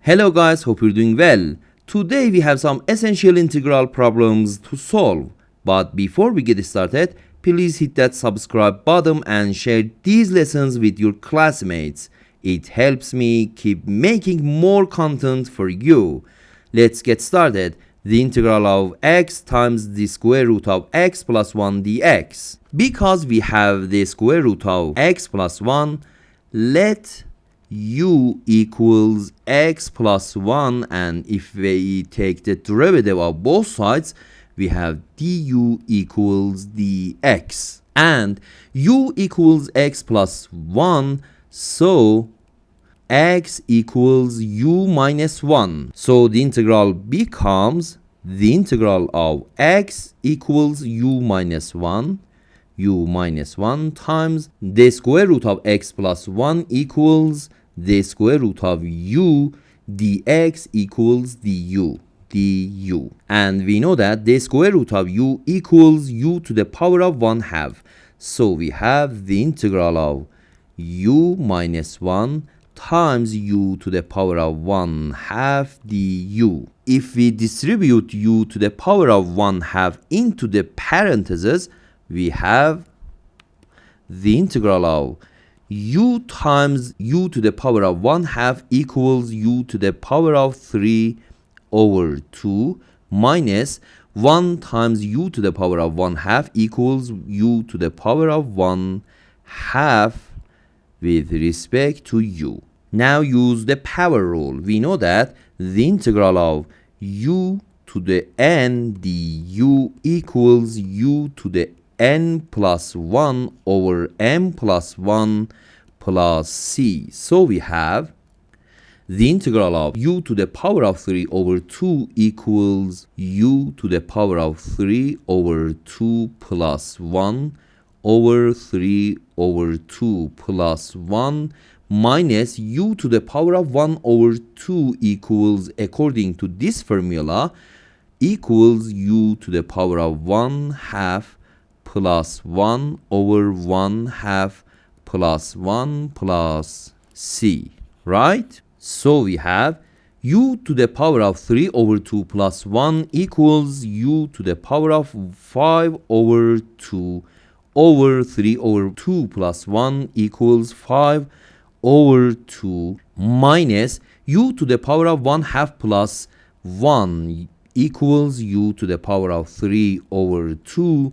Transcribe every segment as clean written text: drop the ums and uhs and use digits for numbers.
Hello guys, hope you're doing well. Today we have some essential integral problems to solve. But before we get started, please hit that subscribe button and share these lessons with your classmates. It helps me keep making more content for you. Let's get started. The integral of x times the square root of x plus 1 dx. Because we have the square root of x plus 1, let u equals x plus 1, and if we take the derivative of both sides, we have du equals dx. And u equals x plus 1, so x equals u minus 1. So the integral becomes the integral of x equals u minus 1 times the square root of x plus 1 equals the square root of u dx equals du. And we know that the square root of u equals u to the power of 1/2. So we have the integral of u minus 1 times u to the power of 1/2 du. If we distribute u to the power of 1/2 into the parentheses, we have the integral of u times u to the power of 1/2 equals u to the power of 3 over 2 minus 1 times u to the power of 1/2 equals u to the power of 1/2 with respect to u. Now use the power rule. We know that the integral of u to the n du equals u to the n plus 1 over m plus 1 plus c. So we have the integral of u to the power of 3 over 2 equals u to the power of 3 over 2 plus 1 over 3 over 2 plus 1 minus u to the power of 1 over 2 equals, according to this formula, equals u to the power of 1/2 plus 1 over 1/2 plus 1 plus c, right? So we have u to the power of 3 over 2 plus 1 equals u to the power of 5 over 2 over 3 over 2 plus 1 equals 5 over 2 minus u to the power of 1/2 plus 1 equals u to the power of 3 over 2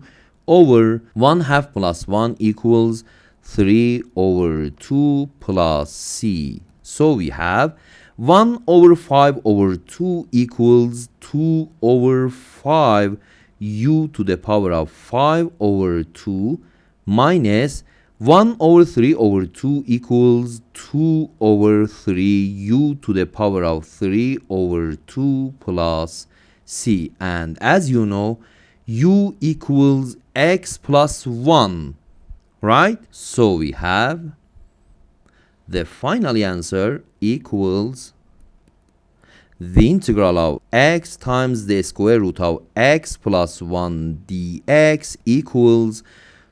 over 1/2 plus 1 equals 3 over 2 plus c. So we have 1 over 5 over 2 equals 2 over 5 u to the power of 5 over 2 minus 1 over 3 over 2 equals 2 over 3 u to the power of 3 over 2 plus c. And as you know, u equals x plus 1, right? So we have the final answer equals the integral of x times the square root of x plus 1 dx equals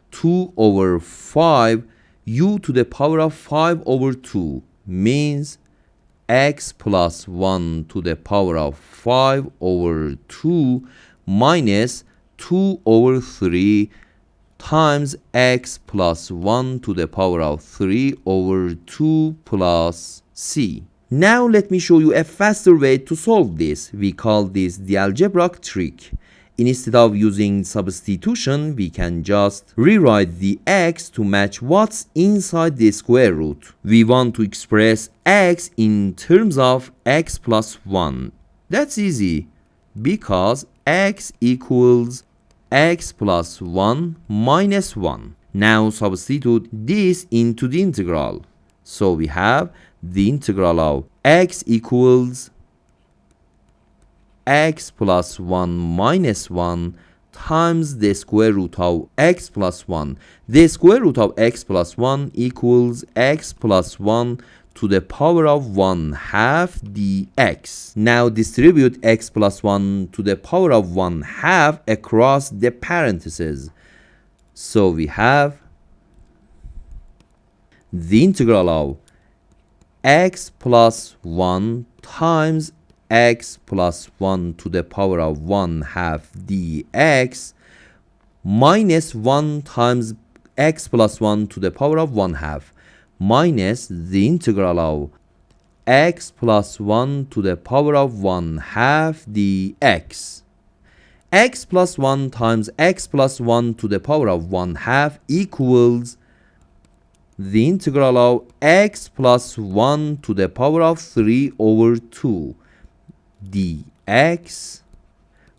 2 over 5 u to the power of 5 over 2, means x plus 1 to the power of 5 over 2 minus 2 over 3 times x plus 1 to the power of 3 over 2 plus c. Now let me show you a faster way to solve this. We call this the algebraic trick. Instead of using substitution, we can just rewrite the x to match what's inside the square root. We want to express x in terms of x plus 1. That's easy, because x equals x plus 1 minus 1. Now substitute this into the integral. So we have the integral of x equals x plus 1 minus 1 times the square root of x plus 1. The square root of x plus 1 equals x plus 1 to the power of 1/2 dx. Now distribute x plus 1 to the power of 1/2 across the parentheses. So we have the integral of x plus 1 times x plus 1 to the power of 1 half dx minus 1 times x plus 1 to the power of 1 half minus the integral of x plus 1 to the power of 1 half dx. X plus 1 times x plus 1 to the power of 1 half equals the integral of x plus 1 to the power of 3 over 2 dx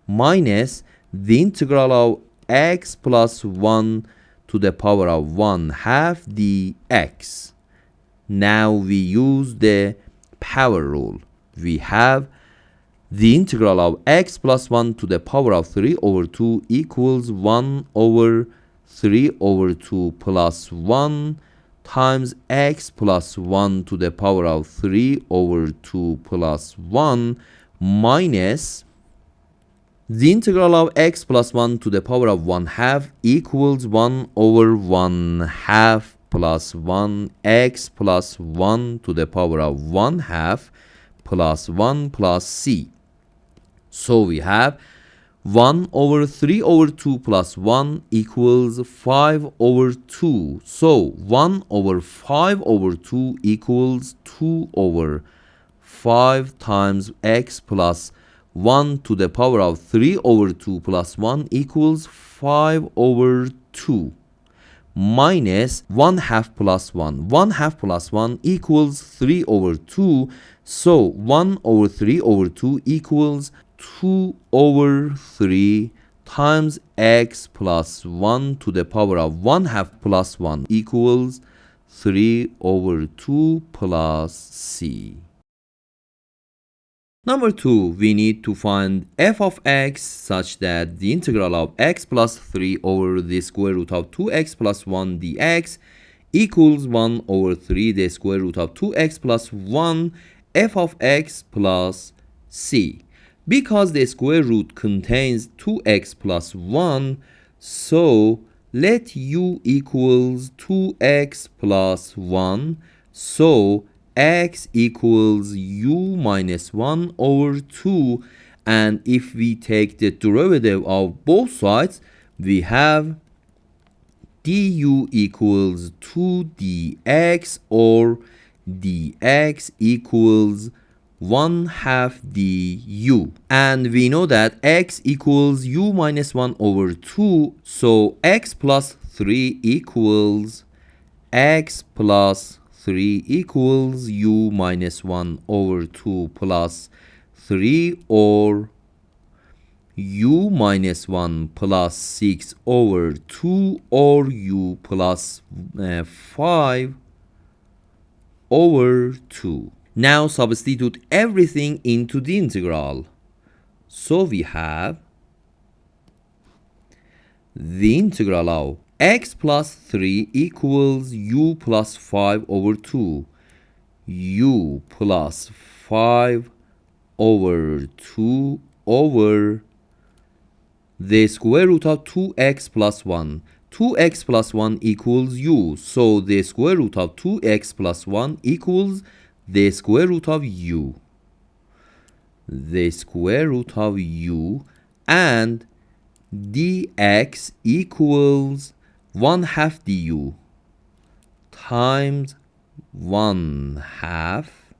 minus the integral of x plus 1 to the power of 1 half dx. Now we use the power rule. We have the integral of x plus 1 to the power of 3 over 2 equals 1 over 3 over 2 plus 1 times x plus 1 to the power of 3 over 2 plus 1 minus the integral of x plus 1 to the power of 1 half equals 1 over 1 half plus 1 x plus 1 to the power of 1 half plus 1 plus c. So we have 1 over 3 over 2 plus 1 equals 5 over 2. So 1 over 5 over 2 equals 2 over 5 times x plus 1 to the power of 3 over 2 plus 1 equals 5 over 2 minus 1 half plus 1. 1 half plus 1 equals 3 over 2. So 1 over 3 over 2 equals 2 over 3 times x plus 1 to the power of 1 half plus 1 equals 3 over 2 plus c. Number 2, we need to find f of x such that the integral of x plus 3 over the square root of 2x plus 1 dx equals 1 over 3 the square root of 2x plus 1 f of x plus c. Because the square root contains 2x plus 1, so let u equals 2x plus 1, so x equals u minus 1 over 2, and if we take the derivative of both sides, we have du equals 2 dx or dx equals 1 half du, and we know that x equals u minus 1 over 2, so x plus 3 equals x plus 3 equals u minus 1 over 2 plus 3 or u minus 1 plus 6 over 2 or u plus 5 over 2. Now substitute everything into the integral. So we have the integral of x plus 3 equals u plus 5 over 2, u plus 5 over 2 over the square root of 2x plus 1. 2x plus 1 equals u, so the square root of 2x plus 1 equals the square root of u. The square root of u, and dx equals 1 half du times 1 half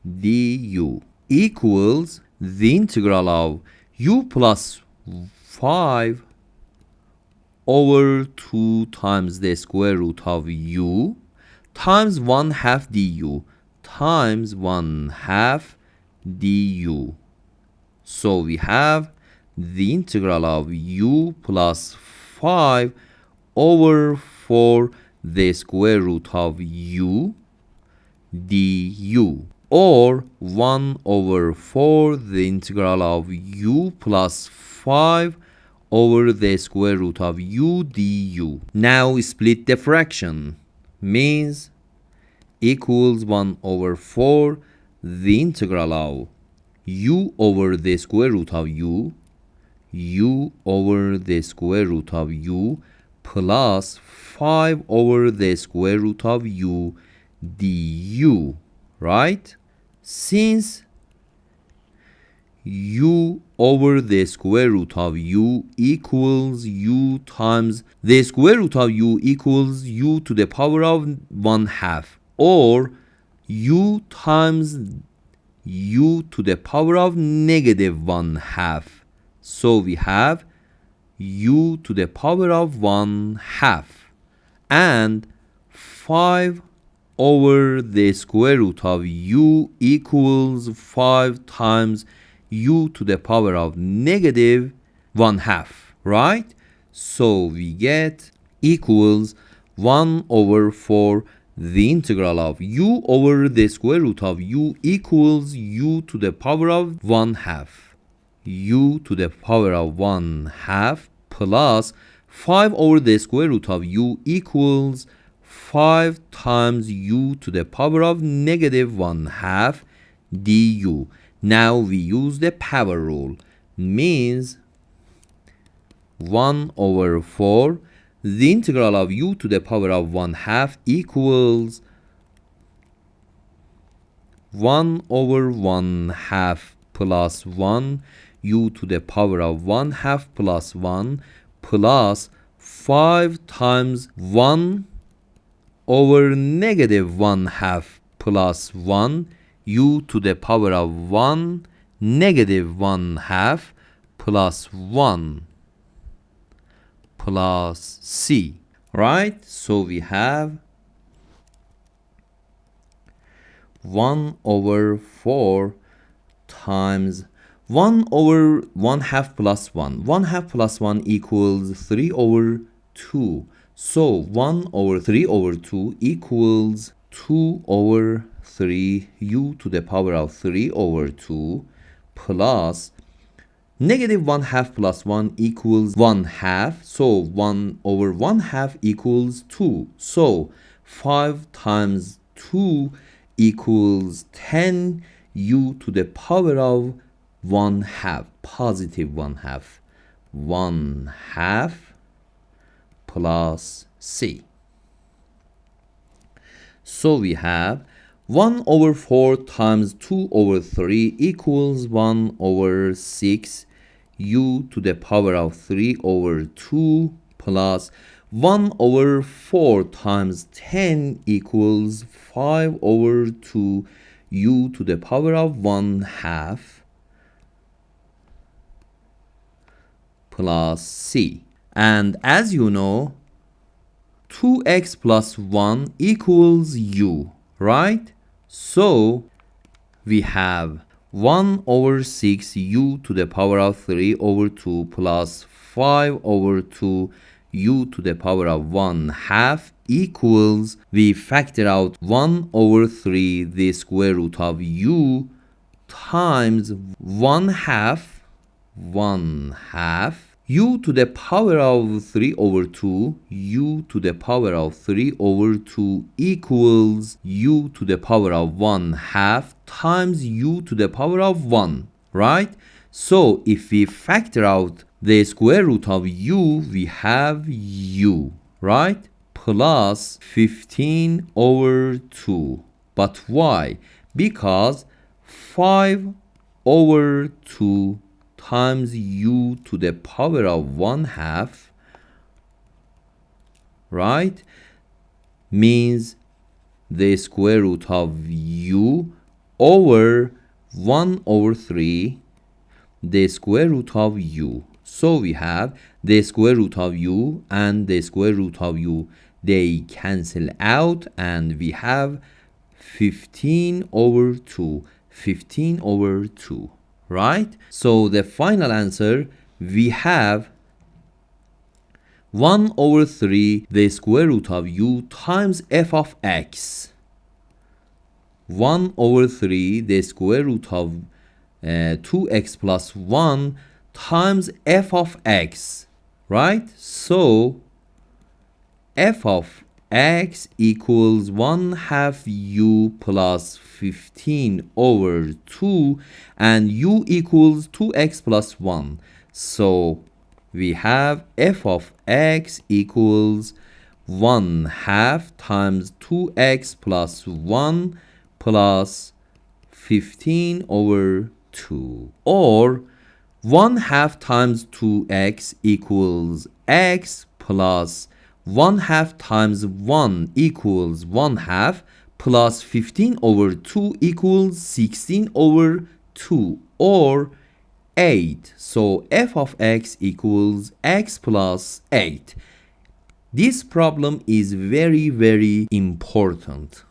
du equals the integral of u plus 5 over 2 times the square root of u times 1 half du times 1 half du. So we have the integral of u plus 5 over 4 the square root of u du, or 1 over 4 the integral of u plus 5 over the square root of u du. Now split the fraction, means equals 1 over 4 the integral of u over the square root of u, u over the square root of u plus 5 over the square root of u du, right? since u over the square root of u equals u times the square root of u equals u to the power of 1/2, or u times u to the power of negative 1/2. So we have u to the power of 1/2 and 5 over the square root of u equals 5 times u to the power of negative 1/2, right? So we get equals 1 over 4 the integral of u over the square root of u equals u to the power of 1/2. U to the power of 1/2 plus 5 over the square root of u equals 5 times u to the power of negative 1/2 du. Now we use the power rule, means 1 over 4 the integral of u to the power of 1/2 equals 1 over 1/2 plus 1 u to the power of 1/2 plus 1 plus 5 times 1 over negative 1/2 plus 1 u to the power of 1 negative 1/2 plus 1 plus c, right? So we have 1 over 4 times 1 over 1/2 plus 1. 1/2 plus 1 equals 3 over 2. So 1 over 3 over 2 equals 2 over 3 u to the power of 3 over 2 plus negative 1/2 plus 1 equals 1/2. So 1 over 1/2 equals 2. So 5 times 2 equals 10 u to the power of 1/2, positive 1/2. 1/2 plus c. So we have 1 over 4 times 2 over 3 equals 1 over 6 u to the power of 3 over 2 plus 1 over 4 times 10 equals 5 over 2 u to the power of 1/2 plus c. And as you know, 2x plus 1 equals u, right? So we have 1 over 6 u to the power of 3 over 2 plus 5 over 2 u to the power of 1/2 equals, we factor out 1 over 3 the square root of u times 1/2 u to the power of 3 over 2, u to the power of 3 over 2 equals u to the power of 1/2 times u to the power of 1, right? So if we factor out the square root of u, we have u, right? Plus 15 over 2. But why? Because 5 over 2 times u to the power of 1/2, right, means the square root of u over 1 over 3 the square root of u. So we have the square root of u and the square root of u, they cancel out, and we have 15 over 2, 15 over 2. Right? So the final answer, we have 1 over 3 the square root of u times f of x. 1 over 3 the square root of 2x plus 1 times f of x. Right? So f of x equals 1/2 u plus 15 over 2, and u equals 2x plus 1. So we have f of x equals 1/2 times 2x plus 1 plus 15 over 2. Or 1 half times 2x equals x plus 1 half times 1 equals 1 half plus 15 over 2 equals 16 over 2 or 8. So f of x equals x plus 8. This problem is very important.